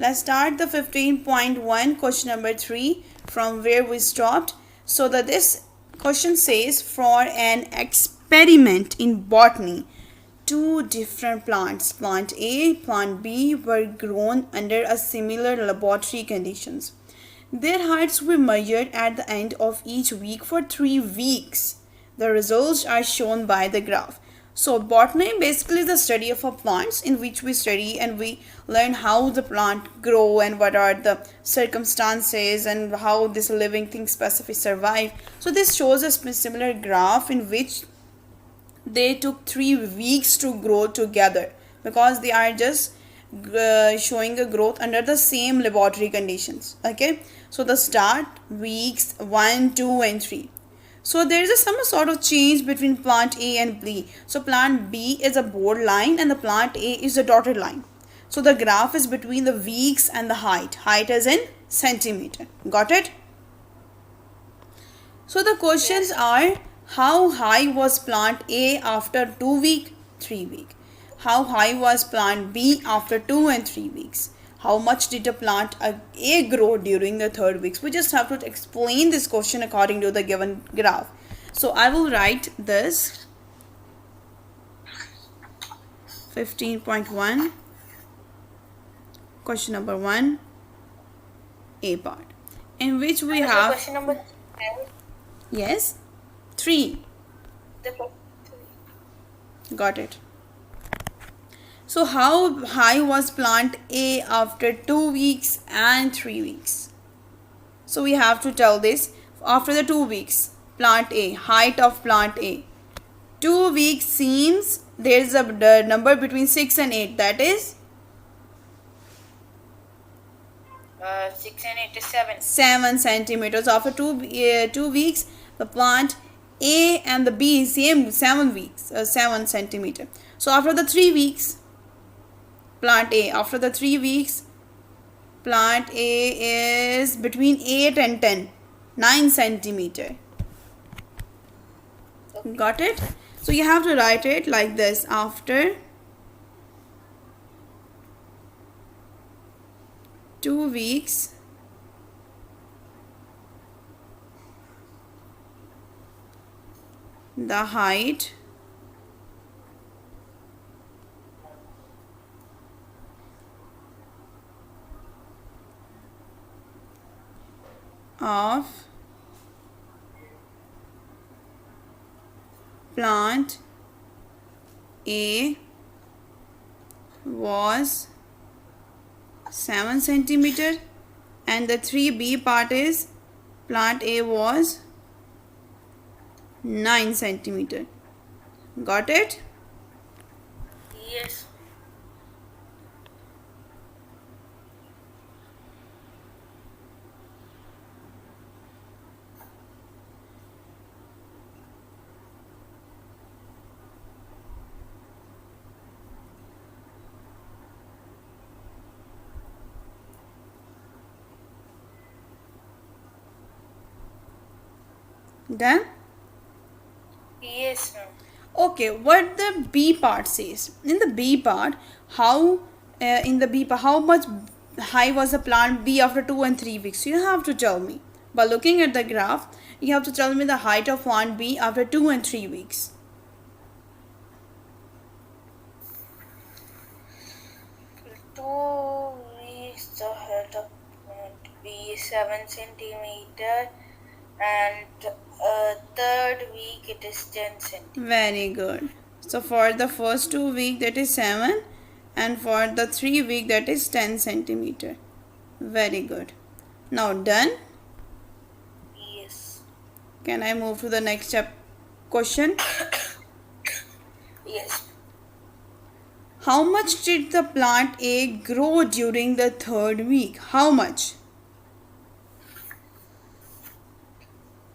Let's start the 15.1 question number 3 from where we stopped. So that this question says, for an experiment in botany, two different plants, plant A, plant B, were grown under a similar laboratory conditions. Their heights were measured at the end of each week for 3 weeks. The results are shown by the graph. So botany basically is the study of a plants, in which we study and we learn how the plant grow and what are the circumstances and how this living thing specific survive. So this shows a similar graph in which they took 3 weeks to grow together, because they are just showing a growth under the same laboratory conditions. Okay, so the start weeks 1, 2 and 3. So there is some sort of change between plant A and B. So plant B is a bold line and the plant A is a dotted line. So the graph is between the weeks and the height. Height is in centimeter. Got it? So the questions are, how high was plant A after 2 weeks, 3 weeks? How high was plant B after 2 and 3 weeks? How much did the plant A grow during the 3rd week? We just have to explain this question according to the given graph. So I will write this 15.1 question number 1 A part, in which we have question number 10. Yes, 3. Got it. So how high was plant A after 2 weeks and 3 weeks? So we have to tell this. After the 2 weeks, plant A, height of plant A. 2 weeks seems there is a number between 6 and 8, that is 6 and 8 is 7. 7 centimeters. After 2 weeks, the plant A and the B same 7 weeks, 7 centimeter. So after the 3 weeks, plant A, after the 3 weeks, plant A is between 8 and 10, 9 centimeter. Got it? So you have to write it like this. After 2 weeks, the height of plant A was 7 centimeter and the 3B part is plant A was 9 centimeter. Got it? Yes. Done? Yes, ma'am. Okay, what the B part says. In the B part, how much high was the plant B after 2 and 3 weeks? You have to tell me. By looking at the graph, you have to tell me the height of plant B after 2 and 3 weeks. 2 weeks, the height of plant B is 7 centimeter, and 3rd week it is 10 centimeter. Very good. So for the first 2 weeks that is 7 and for the 3 week that is 10 centimeter. Very good. Now done. Yes. Can I move to the next question? Yes. How much did the plant A grow during the 3rd week? How much?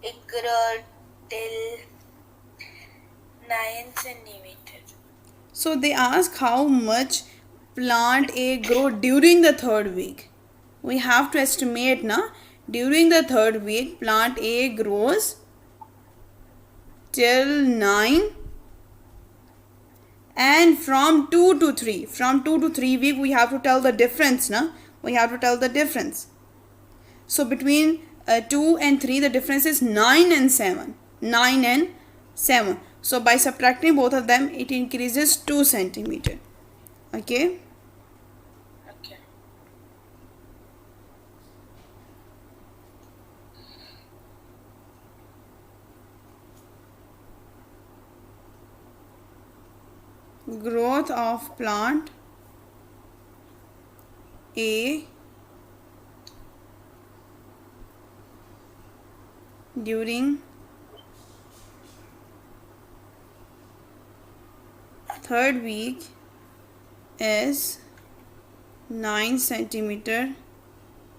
It grew till 9 centimeter. So they ask how much plant A grow during the 3rd week. We have to estimate na. During the 3rd week, plant A grows till 9, and from 2 to 3 week we have to tell the difference na. We have to tell the difference. So between 2 and 3, the difference is 9 and 7. 9 and 7. So by subtracting both of them, it increases 2 centimeter. Okay. Okay. Growth of plant A during third week is 9 centimeter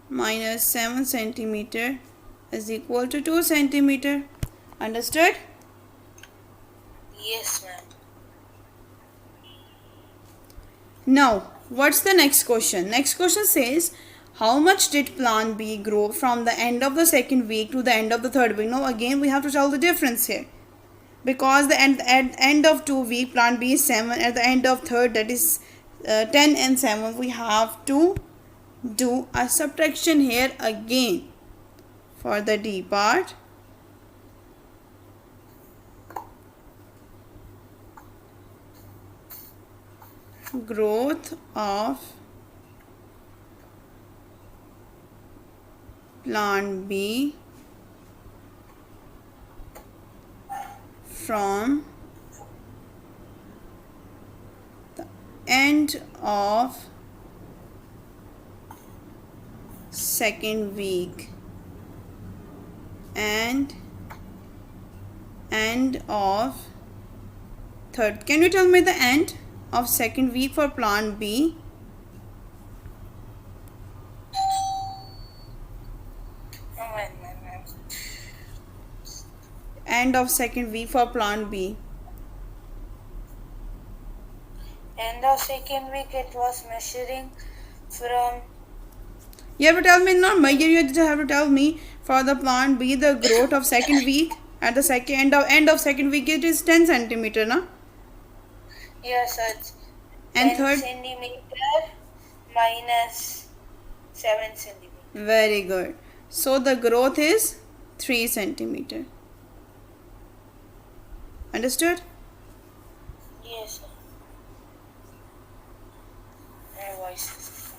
minus 7 centimeter is equal to 2 centimeter. Understood? Yes, ma'am. Now, what's the next question? Next question says, how much did plant B grow from the end of the second week to the end of the third week? Now, again, we have to tell the difference here. Because at end of 2 week, plant B is 7. At the end of third, that is 10 and 7. We have to do a subtraction here again for the D part. Growth of plant B from the end of second week and end of third. Can you tell me the end of second week for plant B? End of second week for plant B. End of second week, it was measuring from. You have to tell me, not you just have to tell me for the plant B the growth of second week. At the end of second week, it is 10 centimeter, na? Yes, it's And 10 third, centimeter minus 7 centimeter. very good. So the growth is 3 centimeter. Understood? Yes, sir. My voice is.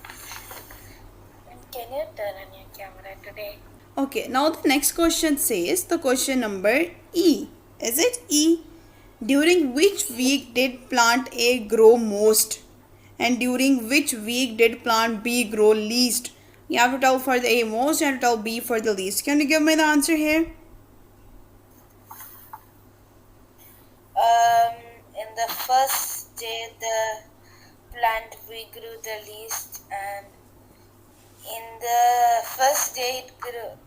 Can you turn on your camera today? Okay, now the next question says the question number E. Is it E? During which week did plant A grow most? And during which week did plant B grow least? You have to tell for the A most and tell B for the least. Can you give me the answer here? In the first day, the plant we grew the least, and in the first day the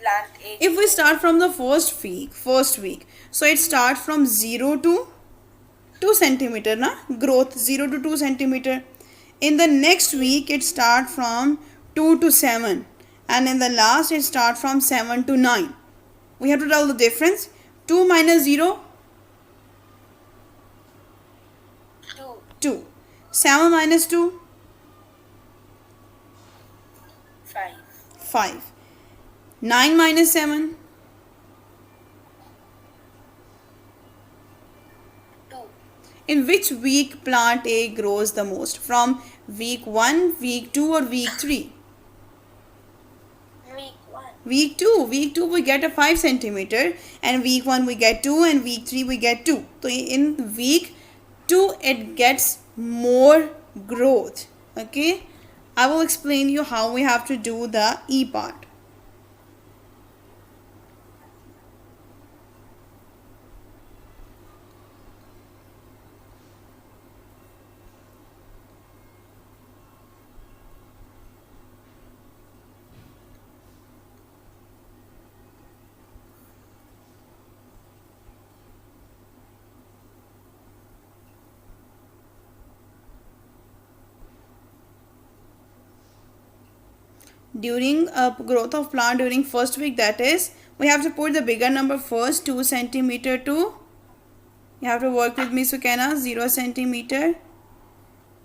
plant A. If we start from the first week, so it starts from 0 to 2 centimeter, na? Growth 0 to 2 centimeter. In the next week, it starts from 2 to 7, and in the last, it starts from 7 to 9. We have to tell the difference. 2 minus 0, 2. 7 minus 2, 5. 5. 9 minus 7, 2. in which week plant A grows the most? From week 1, week 2 or week 3? Week 1. Week 2 we get a 5 centimeter, and week 1 we get 2, and week 3 we get 2. So in week 2 it gets more growth. Okay, I will explain you how we have to do the E part. During growth of plant during first week, that is, we have to put the bigger number first, 2 centimeter to, you have to work with me Sukena, 0 centimeter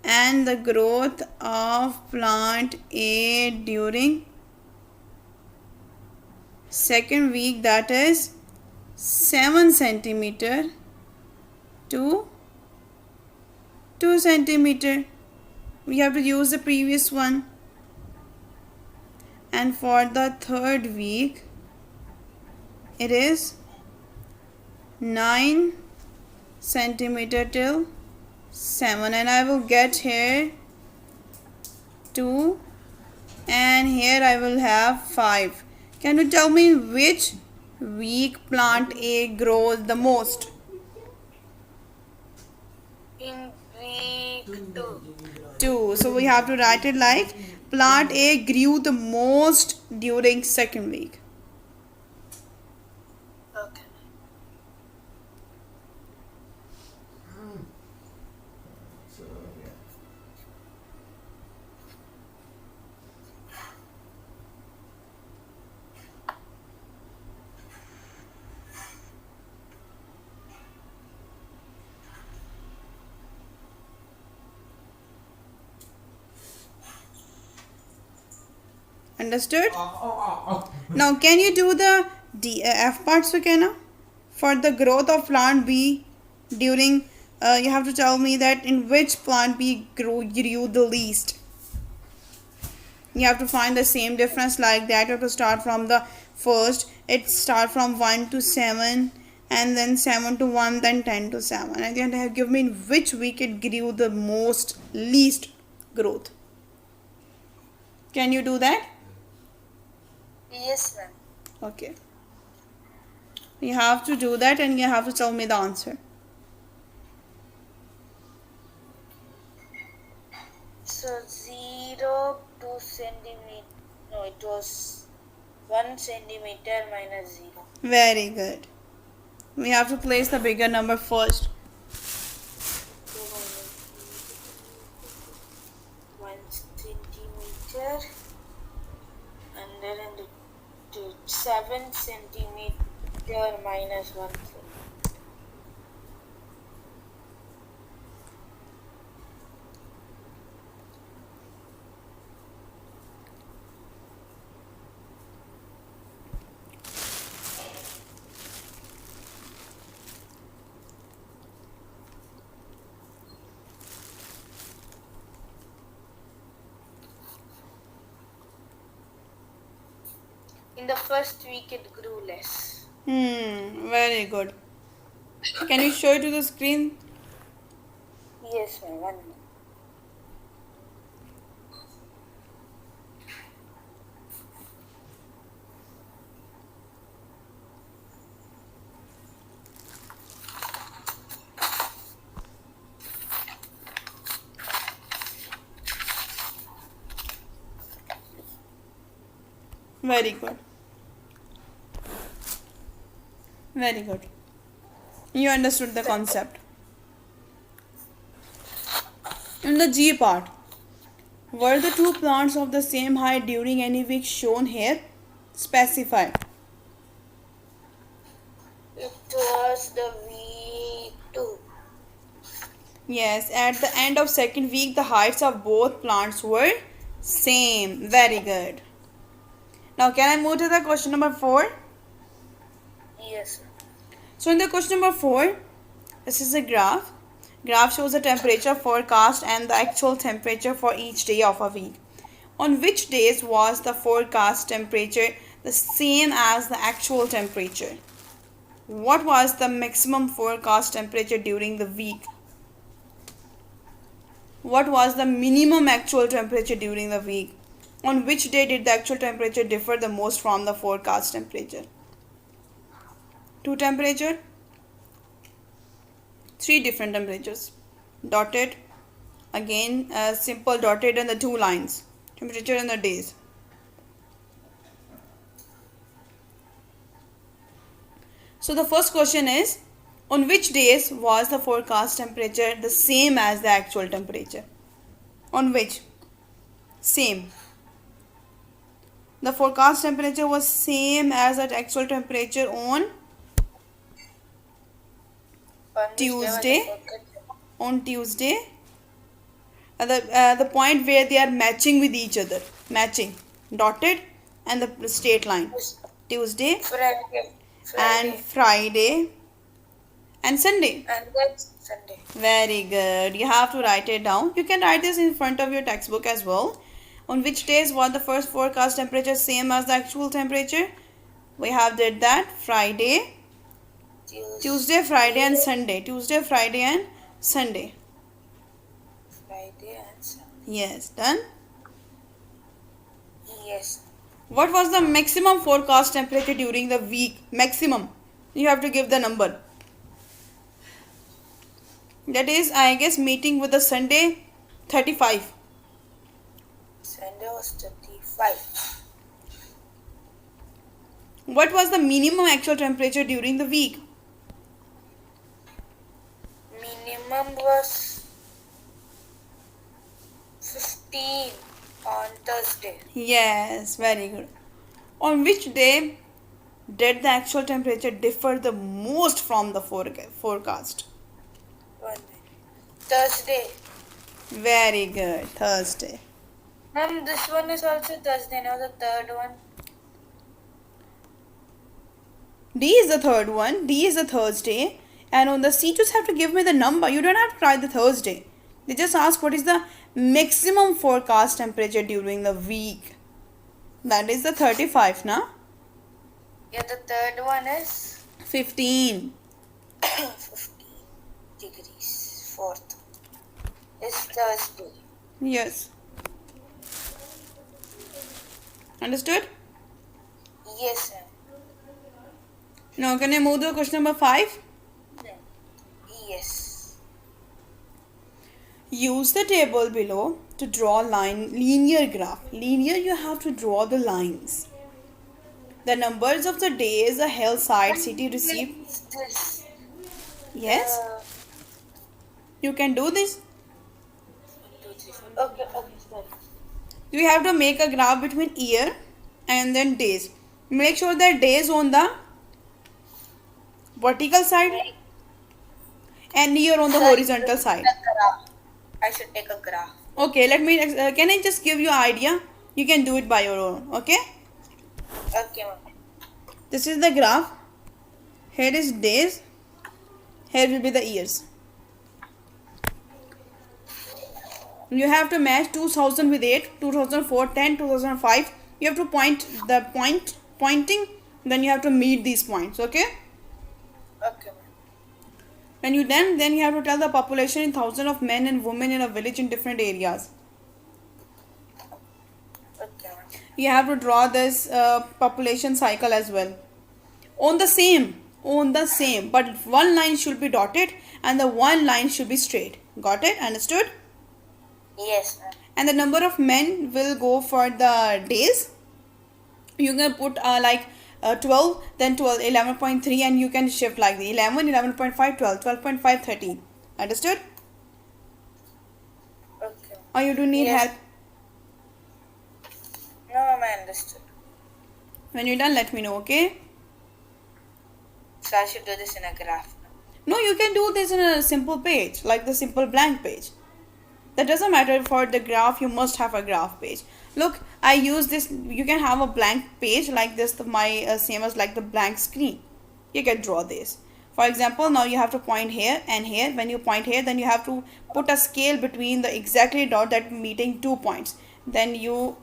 and the growth of plant A during second week, that is 7 centimeter to 2 centimeter. We have to use the previous one. And for the third week it is 9 centimeter till 7, and I will get here 2 and here I will have 5. Can you tell me which week plant A grows the most? In week 2. 2. So we have to write it like plant A grew the most during second week. Okay. Understood? Now can you do the F part, Sukaina? For the growth of plant B during, you have to tell me that in which plant B grew the least. You have to find the same difference like that. You have to start from the first. It start from 1 to 7 and then 7 to 1, then 10 to 7. And then have given me in which week it grew the most least growth. Can you do that? Yes, ma'am. Okay. You have to do that and you have to tell me the answer. So 0 2 centimeter. No, it was 1 centimeter minus 0. Very good. We have to place the bigger number first. 1 centimeter, and then in the 7 centimeter minus 1 centimeter. In the first week, it grew less. Very good. Can you show it to the screen? Yes, ma'am. 1 minute. Very good. Very good. You understood the concept. In the G part, were the two plants of the same height during any week shown here? Specify. It was the week 2. Yes, at the end of second week, the heights of both plants were same. Very good. Now, can I move to the question number 4? Yes, ma'am. So, in the question number 4, this is a graph. Graph shows the temperature forecast and the actual temperature for each day of a week. On which days was the forecast temperature the same as the actual temperature? What was the maximum forecast temperature during the week? What was the minimum actual temperature during the week? On which day did the actual temperature differ the most from the forecast temperature? 2 temperature, 3 different temperatures. Dotted, again simple dotted and the 2 lines. Temperature and the days. So the first question is, on which days was the forecast temperature the same as the actual temperature? On which? Same. The forecast temperature was same as the actual temperature on On which day was the Tuesday. forecast? On Tuesday, The point where they are matching with each other, matching, dotted, and the straight line. Tuesday Friday. and Friday. Friday and Sunday. And that's Sunday. Very good. You have to write it down. You can write this in front of your textbook as well. On which days was the first forecast temperature same as the actual temperature? We have did that Friday, Tuesday, Friday and Sunday. Tuesday, Friday and Sunday. Friday and Sunday. Yes, done. Yes. What was the maximum forecast temperature during the week? Maximum. You have to give the number. That is, I guess, meeting with the Sunday 35. Sunday was 35. What was the minimum actual temperature during the week? Minimum was 15 on Thursday. Yes, very good. On which day did the actual temperature differ the most from the forecast? 1 minute. Thursday. Very good, Thursday. Ma'am, this one is also Thursday. Now the third one. D is the third one. D is the Thursday. And on the C, just have to give me the number. You don't have to write the Thursday. They just ask what is the maximum forecast temperature during the week. That is the 35, na? Yeah, the third one is 15. 15 degrees. Fourth is Thursday. Yes. Understood? Yes, ma'am. Now can I move to question number 5? Yes. Use the table below to draw linear graph. Linear, you have to draw the lines. The numbers of the days a hillside city received. This. Yes, you can do this. 1, 2, 3, 4. Okay, sorry. We have to make a graph between year and then days. Make sure that days on the vertical side and year on the horizontal side. I should take a graph. Okay, let me. Can I just give you an idea? You can do it by your own. Okay. Okay, ma'am. This is the graph. Here is days. Here will be the years. You have to match 2000 with 8, 2004, 10, 2005. You have to pointing. Then you have to meet these points. Okay. Okay, ma'am. When you then you have to tell the population in thousands of men and women in a village in different areas. Okay, ma'am. You have to draw this population cycle as well. On the same, but one line should be dotted and the one line should be straight. Got it? Understood? Yes, ma'am. And the number of men will go for the days. You can put 12, then 12, 11.3, and you can shift like the 11, 11.5, 12, 12.5, 13. Understood? Okay. Or you do need Yes. help? No, ma'am, I understood. When you're done, let me know, okay? So I should do this in a graph. No, you can do this in a simple page, like the simple blank page. That doesn't matter. For the graph, you must have a graph page. Look, I use this. You can have a blank page like this, same as like the blank screen. You can draw this. For example, now you have to point here and here. When you point here, then you have to put a scale between the exactly dot that meeting 2 points. Then you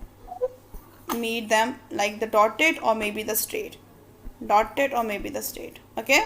meet them like the dotted or maybe the straight. Dotted or maybe the straight. Okay?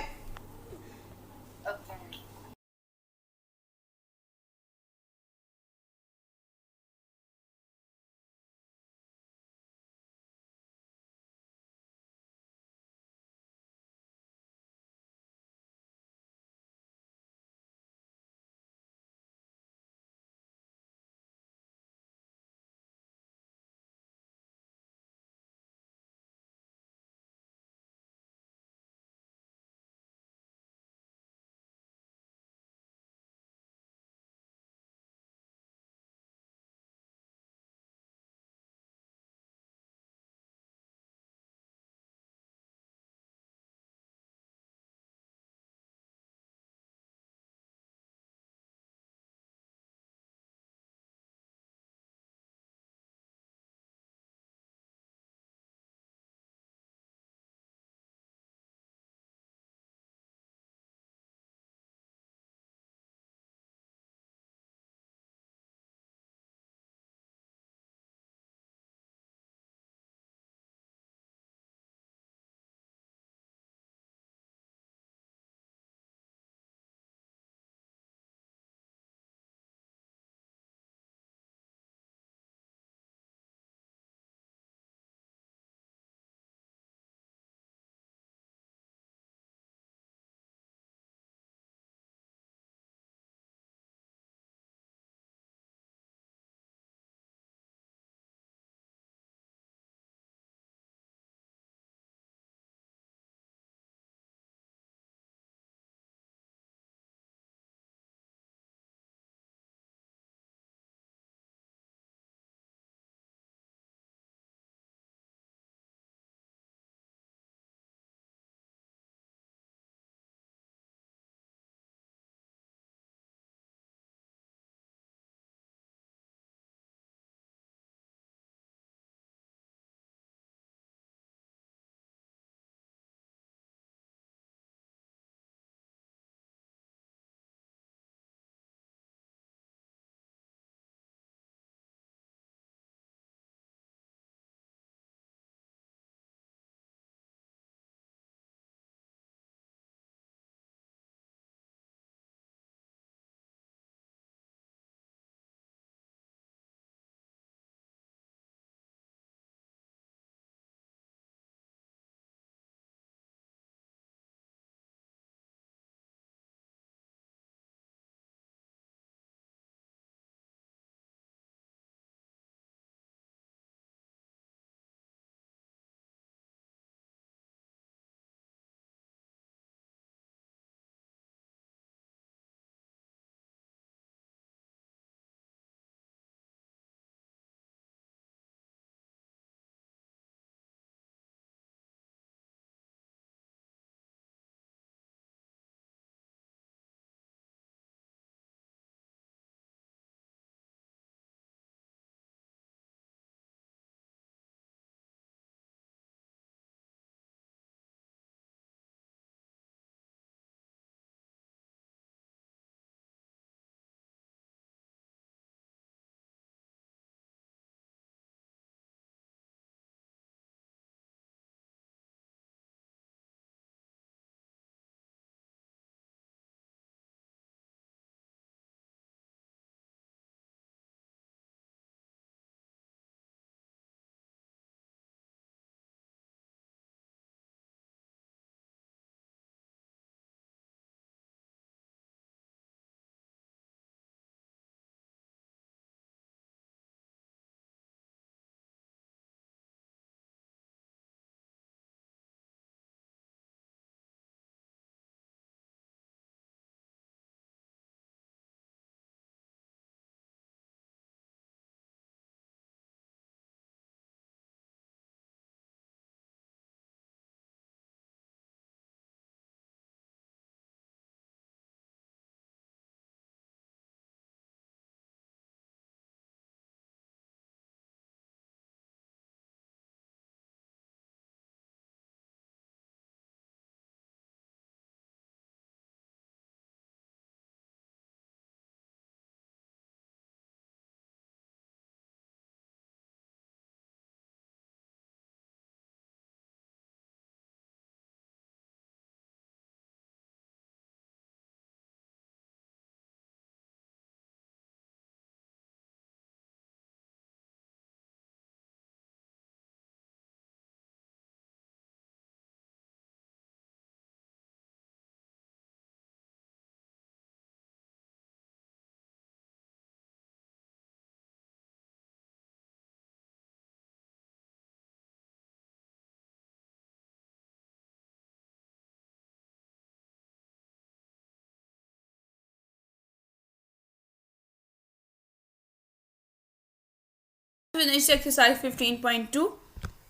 Finish exercise 15.2.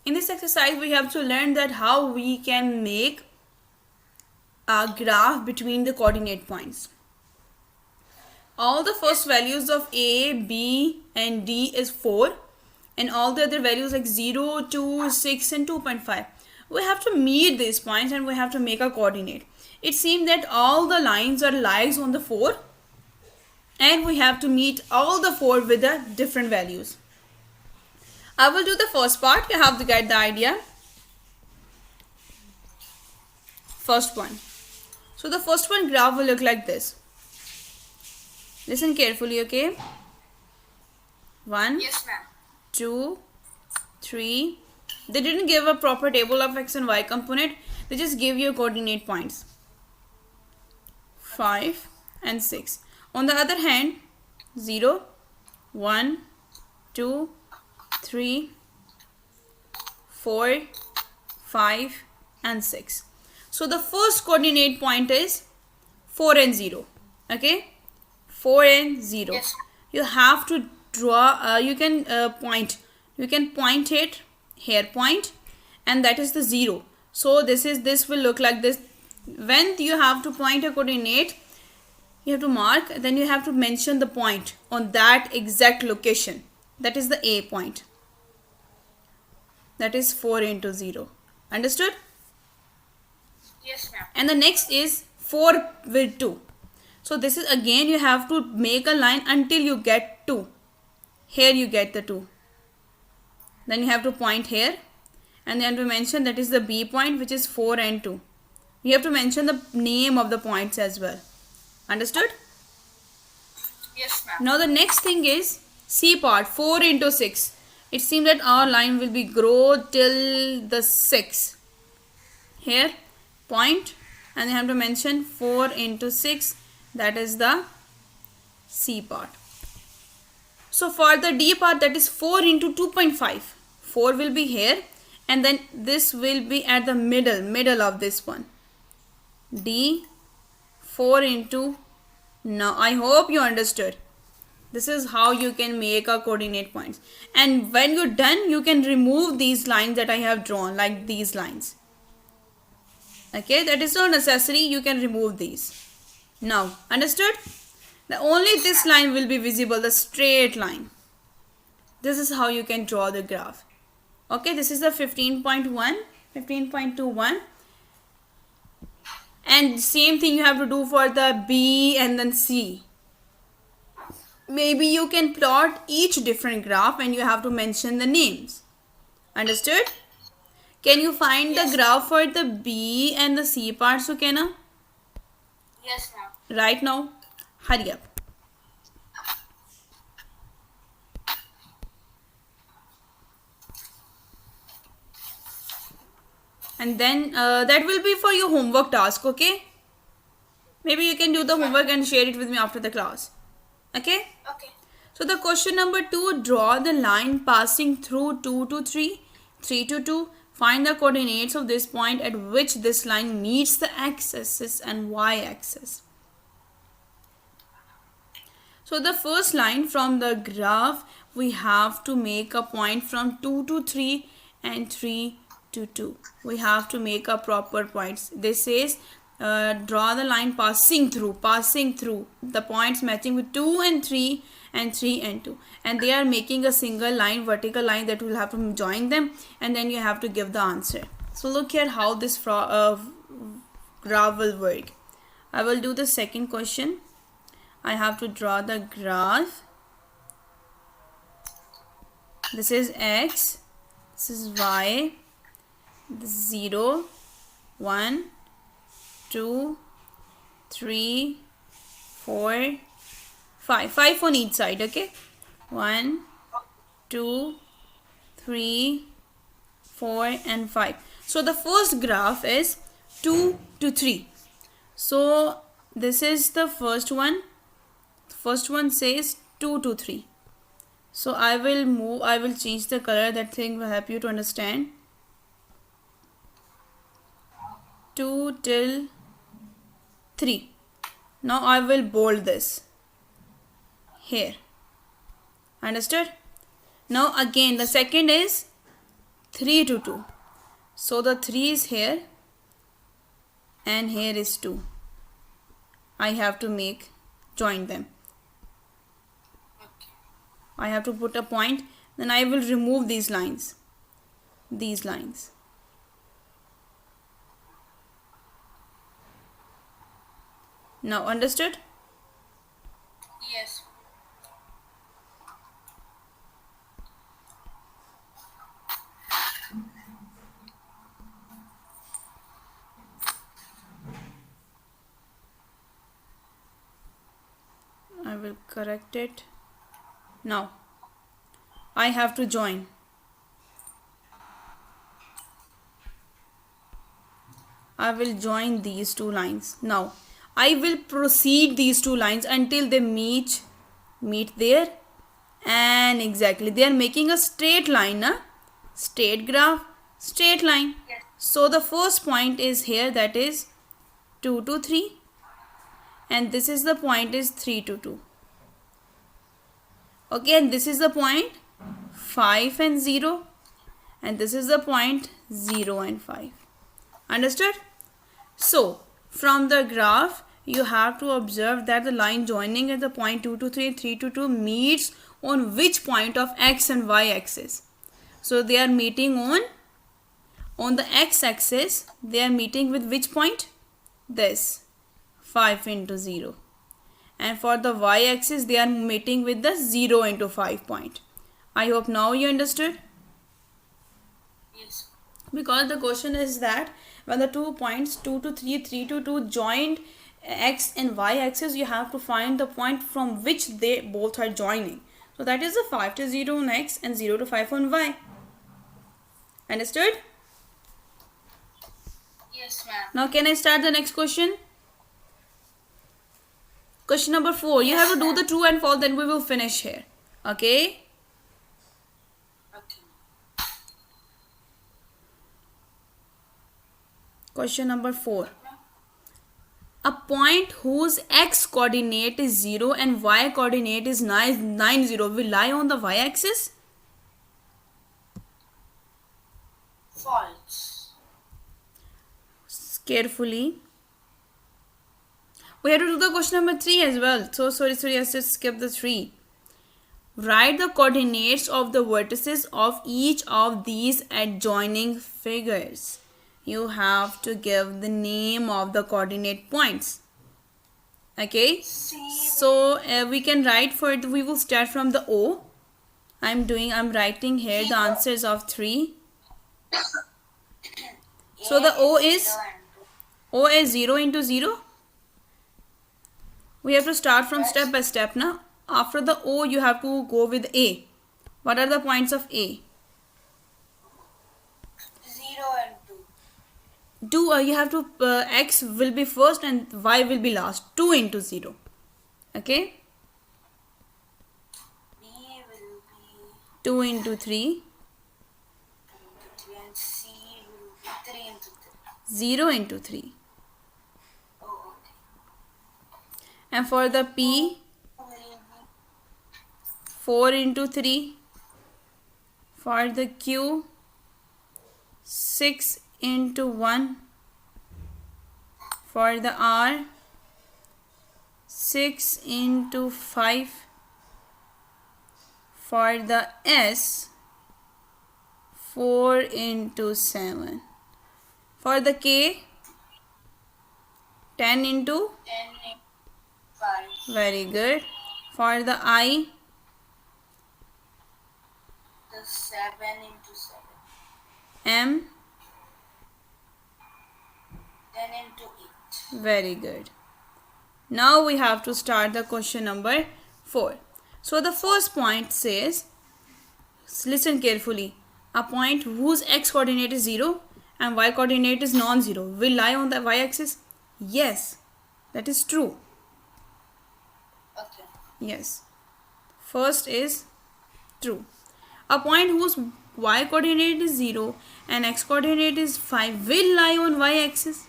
In this exercise we have to learn that how we can make a graph between the coordinate points. All the first values of A, B and D is 4 and all the other values like 0, 2, 6 and 2.5. We have to meet these points and we have to make a coordinate. It seems that all the lines are lies on the 4 and we have to meet all the 4 with the different values. I will do the first part. You have to get the idea. First one. So the first one graph will look like this. Listen carefully, okay? 1, Yes, ma'am. 2, 3. They didn't give a proper table of x and y component. They just gave you coordinate points. 5 and 6. On the other hand, 0, 1, 2, 3, 4, 5 and 6. So the first coordinate point is 4 and 0. Okay? 4 and 0. Yes. You have to draw, you can point it here point and that is the 0. So this will look like this. When you have to point a coordinate, you have to mark, then you have to mention the point on that exact location. That is the A point. That is 4 into 0. Understood? Yes, ma'am. And the next is 4 with 2. So this is again you have to make a line until you get 2. Here you get the 2. Then you have to point here and then to mention that is the B point which is 4 and 2. You have to mention the name of the points as well. Understood? Yes, ma'am. Now the next thing is C part, 4 into 6. It seems that our line will be grow till the 6. Here point and you have to mention 4 into 6. That is the C part. So for the D part, that is 4 into 2.5. 4 will be here and then this will be at the middle of this one. D 4 into, now I hope you understood. This is how you can make a coordinate points. And when you're done, you can remove these lines that I have drawn, like these lines. Okay, that is not necessary. You can remove these. Now, understood? Only this line will be visible, the straight line. This is how you can draw the graph. Okay, this is the 15.21. And same thing you have to do for the B and then C. Maybe you can plot each different graph and you have to mention the names. Understood? Can you find the graph for the B and the C part, Sukena? Yes, ma'am. Right now, hurry up. And then that will be for your homework task, okay? Maybe you can do the homework and share it with me after the class. Okay? Okay. So the question number 2, draw the line passing through 2 to 3, 3 to 2. Find the coordinates of this point at which this line meets the x-axis and y-axis. So the first line from the graph, we have to make a point from 2 to 3 and 3 to 2. We have to make a proper points. This says draw the line passing through the points matching with 2 and 3 and 3 and 2. And they are making a single line, vertical line that will have to join them and then you have to give the answer. So look here how this graph will work. I will do the second question. I have to draw the graph. This is x, this is y, this is 0, 1, 2, 3, 4, 5. 5 on each side, okay? 1, 2, 3, 4 and 5. So the first graph is 2 to 3. So this is the first one. First one says 2 to 3. So I will change the color. That thing will help you to understand. 2 till 3. Now I will bold this here. Understood? Now again the second is 3 to 2. So the 3 is here and here is 2. I have to join them. Okay. I have to put a point, then I will remove these lines. These lines. Now understood? Yes. I will correct it. Now I have to join. I will join these two lines. Now I will proceed these two lines until they meet there, and exactly they are making a straight line, straight graph, straight line. Yes. So the first point is here, that is 2 to 3, and this is the point is 3 to 2. Okay, and this is the point 5 and 0, and this is the point 0 and 5. Understood? So from the graph you have to observe that the line joining at the point 2 to 3, 3 to 2 meets on which point of x and y axis. So they are meeting on the x axis. They are meeting with which point? This 5 into 0. And for the y axis they are meeting with the 0 into 5 point. I hope now you understood. Yes. Because the question is that when the 2 points 2 to 3, 3 to 2 joined x and y axis, you have to find the point from which they both are joining. So that is the 5 to 0 on x and 0 to 5 on y. Understood? Yes, ma'am. Now can I start the next question? Question number 4. You have to do the true and false, then we will finish here. Okay? Okay. Question number 4. A point whose x coordinate is 0 and y coordinate is 90 will lie on the y axis? False. Carefully. We have to do the question number 3 as well. So sorry, I just skipped the 3. Write the coordinates of the vertices of each of these adjoining figures. You have to give the name of the coordinate points. Okay, so we can write we will start from the O. I'm writing here the answers of 3. So the O is 0 into 0. We have to start from step by step now. After the O you have to go with A. What are the points of A? 0 and 2. You have to x will be first and y will be last. 2 into 0. Okay, B will be 2 into 3. 2 into 3 and C will be 3 into 3. 0 into 3. Oh, okay. And for the P, Will be 4 into 3. For the Q, 6 into 1. For the R, 6 into 5. For the S, 4 into 7. For the K, 10 into 10 into 5. very good. For the I, The 7 into 7. M, 10 into 8. very good. Now we have to start the question number 4. So the first point says, listen carefully, a point whose x coordinate is 0 and y coordinate is non-zero will lie on the y axis. Yes, that is true. Okay. Yes, first is true. A point whose y coordinate is 0 and x coordinate is 5 will lie on y axis.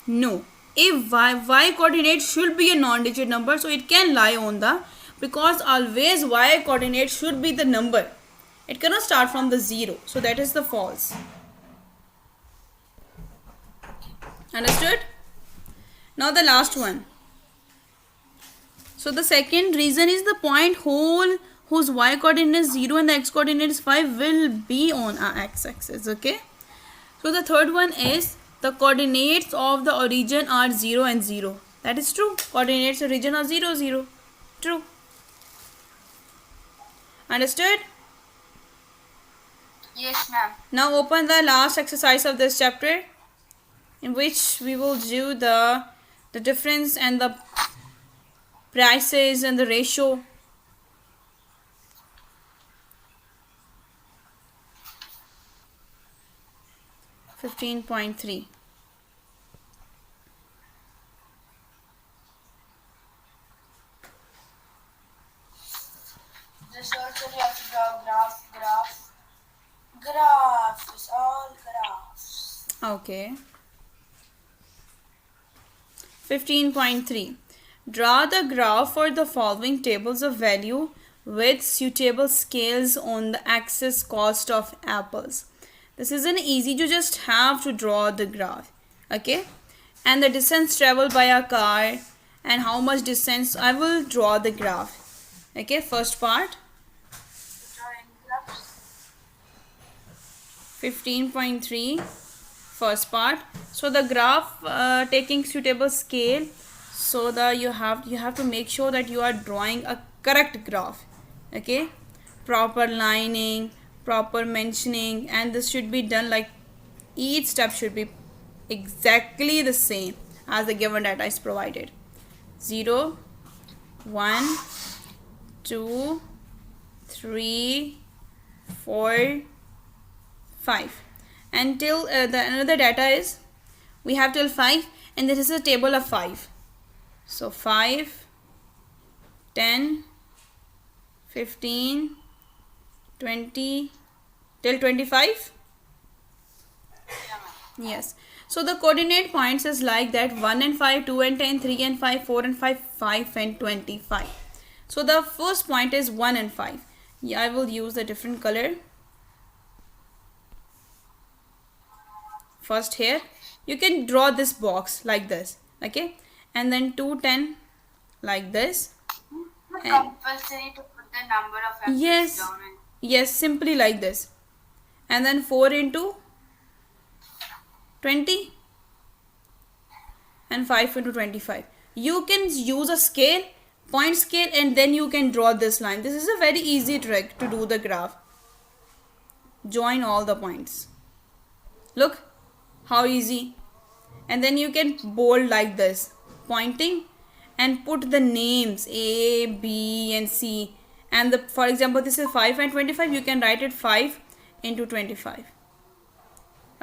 No, if y coordinate should be a non-digit number, so it can lie on the because always y coordinate should be the number. It cannot start from the 0. So that is the false. Understood? Now the last one. So the second reason is the point whole whose y coordinate is 0 and the x coordinate is 5 will be on our x-axis. Okay. So the third one is the coordinates of the origin are 0 and 0. That is true. Coordinates origin are 0, 0. True. Understood? Yes, ma'am. Now open the last exercise of this chapter, in which we will do the difference and the prices and the ratio. .3 This also we have to draw graph is all graphs. Okay. 15.3. Draw the graph for the following tables of value with suitable scales on the axis cost of apples. This is an easy, you just have to draw the graph. Okay. And the distance traveled by a car and how much distance. I will draw the graph. Okay. First part. Drawing graphs. 15.3. First part. So the graph taking suitable scale, so that you have to make sure that you are drawing a correct graph. Okay, proper lining, proper mentioning, and this should be done like each step should be exactly the same as the given data is provided. 0, 1, 2, 3, 4, 5. Until the another data is we have till 5, and this is a table of 5. So 5, 10, 15, 20 till 25. Yes. So the coordinate points is like that: 1 and 5, 2 and 10, 3 and 5, 4 and 5, 5 and 25. So the first point is 1 and 5. Yeah, I will use a different color. First here you can draw this box like this. Okay, and then 2, 10 like this. Not compulsory to put the number of apples Yes, down and yes, simply like this. And then 4 into 20 and 5 into 25. You can use a scale, point scale, and then you can draw this line. This is a very easy trick to do the graph. Join all the points. Look how easy. And then you can bold like this, pointing, and put the names A, B and C. And for example, this is 5 and 25. You can write it 5 into 25.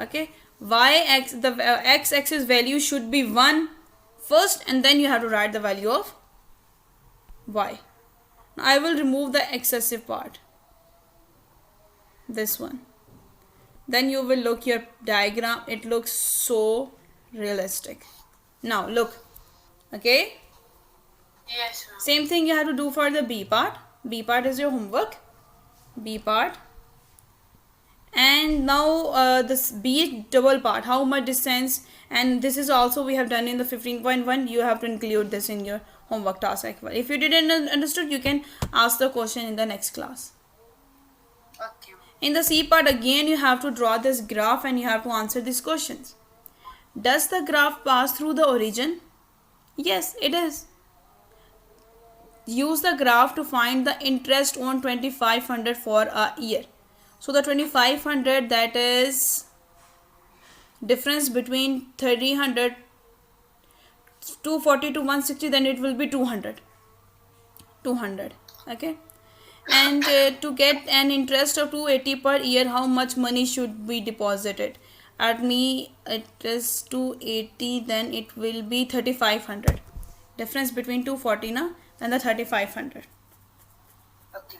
Okay. The x-axis value should be 1 first, and then you have to write the value of y. Now I will remove the excessive part. This one. Then you will look your diagram. It looks so realistic. Now look. Okay. yes, ma'am. Same thing you have to do for the B part. B part is your homework. B part. And now this B double part. How much distance? And this is also we have done in the 15.1. You have to include this in your homework task as well. If you didn't understood, you can ask the question in the next class. Okay. In the C part again, you have to draw this graph and you have to answer these questions. Does the graph pass through the origin? Yes, it is. Use the graph to find the interest on 2500 for a year. So the 2500, that is difference between 300, 240 to 160, then it will be 200. Okay. And to get an interest of 280 per year, how much money should be deposited? At me it is 280, then it will be 3500. Difference between 240 na and the 3500. Okay.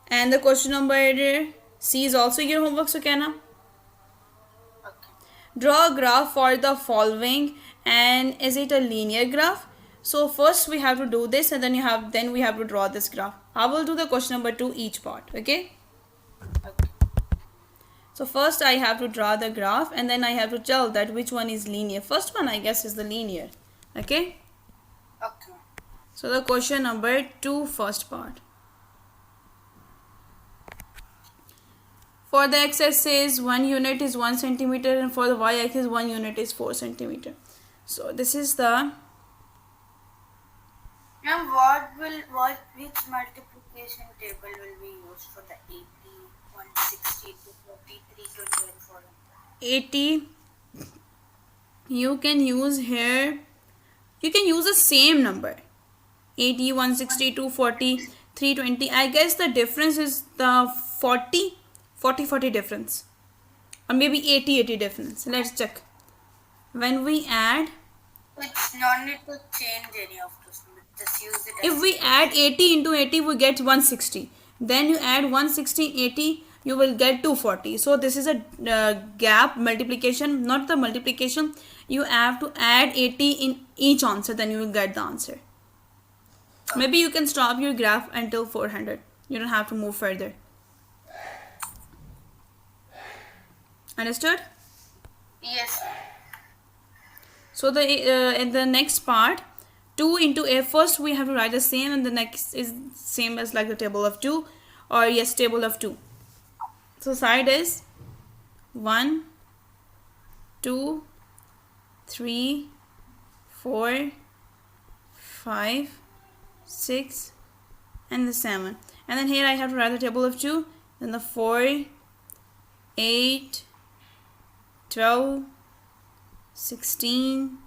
And the question number C is also your homework, so can I? Okay. Draw a graph for the following, and is it a linear graph? So first we have to do this, and then we have to draw this graph. I will do the question number 2 each part. Okay. Okay. So first I have to draw the graph, and then I have to tell that which one is linear. First one I guess is the linear. Okay. Okay. So the question number 2 first part. For the x-axis 1 unit is 1 centimeter, and for the y-axis 1 unit is 4 centimeter. So this is the And which multiplication table will we use for the 80, 160, 240, 320 and 400? 80. You can use here, you can use the same number, 80, 160, 240, 320. I guess the difference is the 40 difference, or maybe 80 difference. Let's check. When we add, It's not need to change any of those. Just use it as if we add 80 into 80, we get 160. Then you add 160 80, you will get 240. So this is a gap multiplication, not the multiplication. You have to add 80 in each answer, then you will get the answer. Maybe you can stop your graph until 400. You don't have to move further. Understood? Yes. So in the next part, 2 into a, first we have to write the same, and the next is same as like the table of 2, or yes, table of 2. So side is 1, 2, 3, 4, 5, 6, and the 7. And then here I have to write the table of 2, then the 4, 8, 12, 16,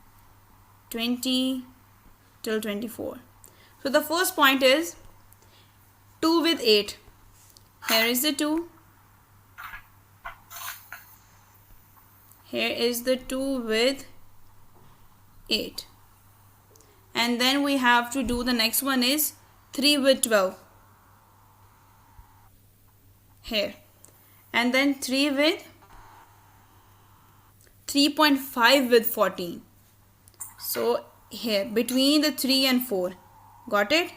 20 till 24. So the first point is 2 with 8. Here is the 2. Here is the 2 with 8. And then we have to do the next one is 3 with 12. Here. And then 3 with 3.5 with 14. So here between the 3 and 4. Got it?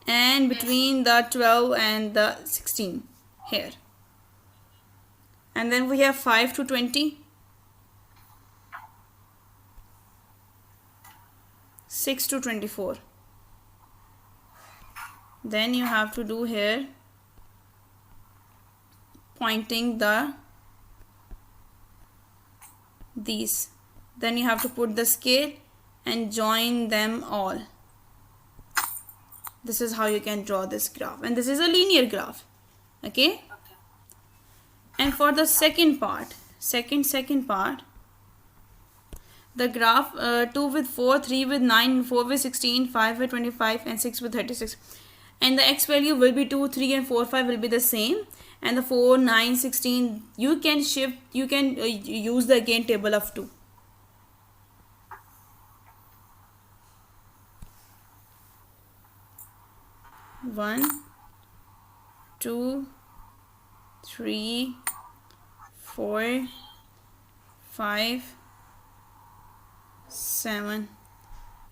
And between the 12 and the 16 here. And then we have 5 to 20. 6 to 24. Then you have to do here pointing these. Then you have to put the scale and join them all. This is how you can draw this graph, and this is a linear graph. Okay? And for the second part, second part, the graph 2 with 4, 3 with 9, 4 with 16, 5 with 25 and 6 with 36. And the x value will be 2, 3 and 4, 5 will be the same. And the 4, 9, 16, you can shift, you can use the again table of 2. One, 2, 3, 4, 5, 7,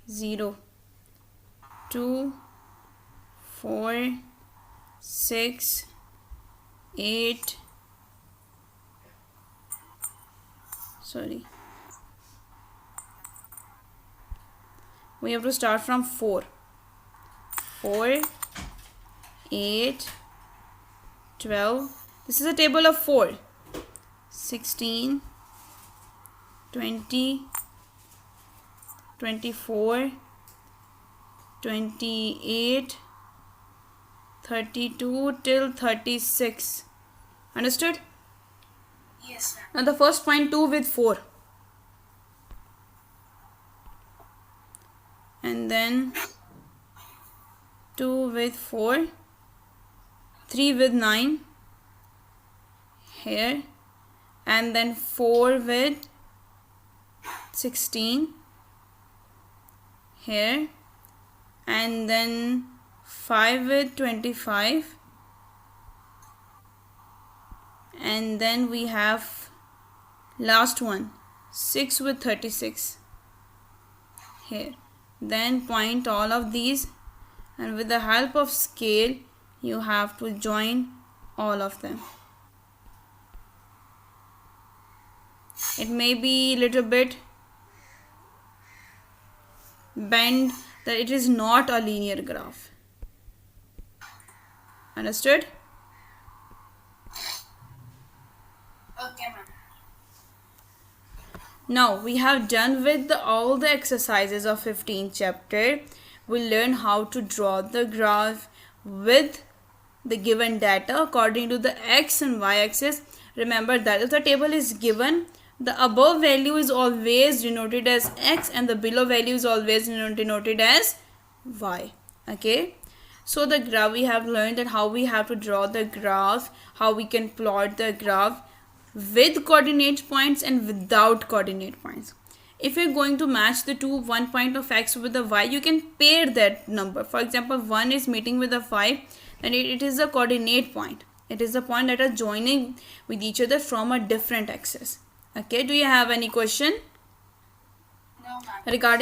0, 2, 4, 6, 8, sorry, we have to start from 4, 8, 12, this is a table of 4, 16, 20, 24, 28, 32 till 36. Understood? Yes, ma'am. Now the first point, 2 with 4. And then 2 with 4. 3 with 9. Here. And then 4 with 16. Here. And then 5 with 25. And then we have last one, 6 with 36 here. then point all of these, and with the help of scale you have to join all of them. It may be little bit bend, that it is not a linear graph. Understood? Okay, ma'am. Now we have done with all the exercises of 15th chapter. We'll learn how to draw the graph with the given data according to the x and y axis. Remember that if the table is given, the above value is always denoted as x and the below value is always denoted as y. Okay, so the graph, we have learned that how we have to draw the graph, how we can plot the graph with coordinate points and without coordinate points. If you're going to match the two, one point of x with the y, you can pair that number. For example, 1 is meeting with a 5, and it is a coordinate point. It is the point that are joining with each other from a different axis. Okay, do you have any question No, ma'am. regarding